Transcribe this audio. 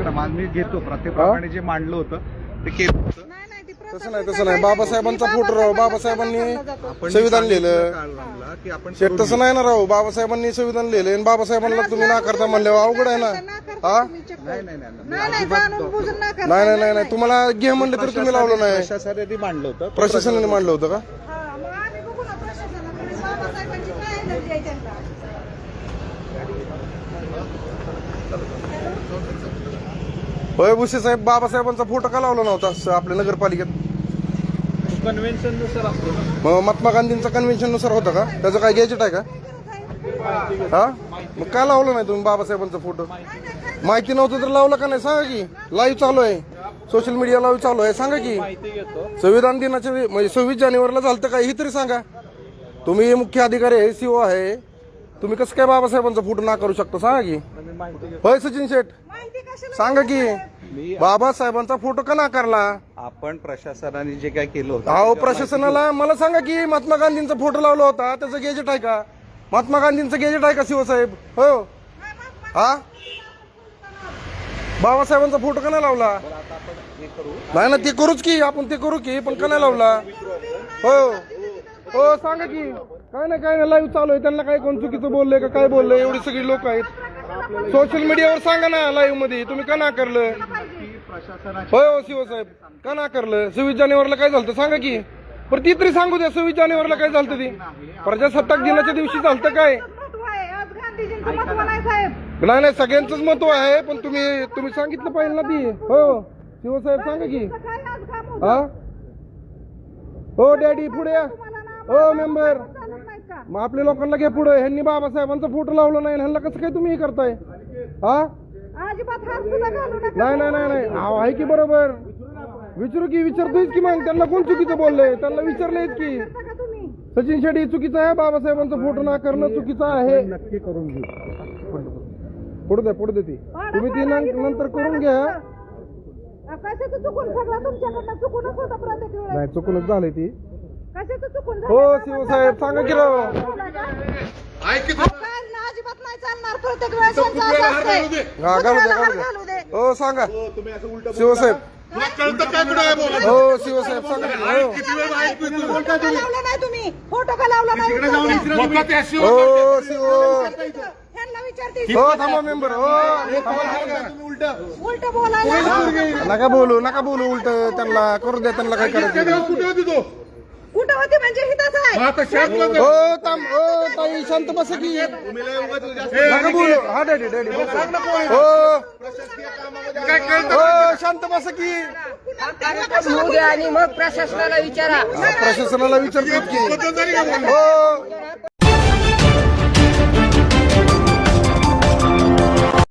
बघ ना, मी घेतो प्रत्येकाने जे मांडलं होतं ते केलं होतं. तसं नाही बाबासाहेबांचा फोटो राव. बाबासाहेबांनी संविधान लिहिलं. की आपण शेट तसं नाही ना राव. बाबासाहेबांनी संविधान लिहिलं आणि बाबासाहेबांना तुम्ही नाकारता म्हणल्यावर अवघड आहे ना. हा नाही तुम्हाला घे म्हणलं तर तुम्ही लावलं नाही. प्रशासनाने मांडलं होतं. प्रशासनाने मांडलं होतं का? होय भुसे साहेब, बाबासाहेबांचा फोटो का लावला नव्हता आपल्या नगरपालिकेत? कन्व्हेन्शन नुसार असतो ना. मग महात्मा गांधींचा कन्व्हेन्शन नुसार होता का? त्याचं काय गॅजेट आहे का? हा मग काय लावलं नाही तुम्ही बाबासाहेबांचा फोटो? माहिती नव्हतं तर लावलं का नाही सांगा की. लाईव्ह चालू आहे, सोशल मीडिया लाईव्ह चालू आहे. सांगा की संविधान दिनाच्या म्हणजे 26 जानेवारीला झालं काय ही तरी सांगा. तुम्ही मुख्य अधिकारी आहे, सीओ आहे, तुम्ही कसं काय बाबासाहेबांचा फोटो ना करू शकता सांगा की. होय सचिन शेठ सांगा की बाबासाहेबांचा फोटो का नाकारला? आपण प्रशासनाने जे काय केलं होतं. अहो प्रशासनाला मला सांगा की महात्मा गांधींचा फोटो लावला होता, त्याचं गॅजेट आहे का? महात्मा गांधींचं गॅजेट आहे का शिवसाहेब? हो हा बाबासाहेबांचा फोटो का नाही लावला? नाही ना ते करूच की, आपण ते करू की, पण का नाही लावला? हो हो सांगा की. काय नाही लाईव्ह चालू आहे. त्यांना काय कोण चुकीचं बोललंय का काय बोललंय? एवढी सगळी लोक आहेत सोशल मीडियावर. सांगा ना लाईव्ह मध्ये तुम्ही का नाकारलं? होय हो शिवसाहेब का नाकारलं? 26 जानेवारीला काय झालं सांगा की. पण ती तरी सांगू द्या 26 जानेवारीला काय झालं ती. प्रजासत्ताक दिनाच्या दिवशी झालं काय? नाही सगळ्यांचंच महत्व आहे, पण तुम्ही सांगितलं पाहिजे ना ती. हो शिवसाहेब सांगा की. हा हो डॅडी पुढे या. हो मेंबर मग आपल्या लोकांना घ्या पुढे. ह्यांनी बाबासाहेबांचा फोटो लावला नाही, ह्यांना कसं काय तुम्ही हे करताय? हा नाही अहो आहे की बरोबर. विचारतोय की मग त्यांना कोण चुकीचं बोललंय? त्यांना विचारलंय की सचिन शेट्टी चुकीचं आहे, बाबासाहेबांचा फोटो ना करणं चुकीचं आहे. नक्की करून घेऊ. पुढे दे ती. तुम्ही ती नंतर करून घ्या. नाही चुकूनच झालंय ती. हो शिवसाहेब सांगा की राव. अजिबात नाही चालणार. प्रत्येक वेळेस घालू दे. हो सांगा शिवसाहेब. हो शिवसाहेब सांगा. लावला नाही तुम्ही फोटो का लावला नाही? हो शिव ह्यांना विचारते. हो थांबा मेंबर. हो उलट बोलायला नका बोलू उलट. त्यांना करू द्या, त्यांना काय करायचं. कुठं होती म्हणजे हिताच आहे. हो थांब. हो ताई शांत बस की. नका बोलू. हा डॅडी हो शांत बस की. आणि मग प्रशासनाला विचारा. प्रशासनाला विचारतात की. हो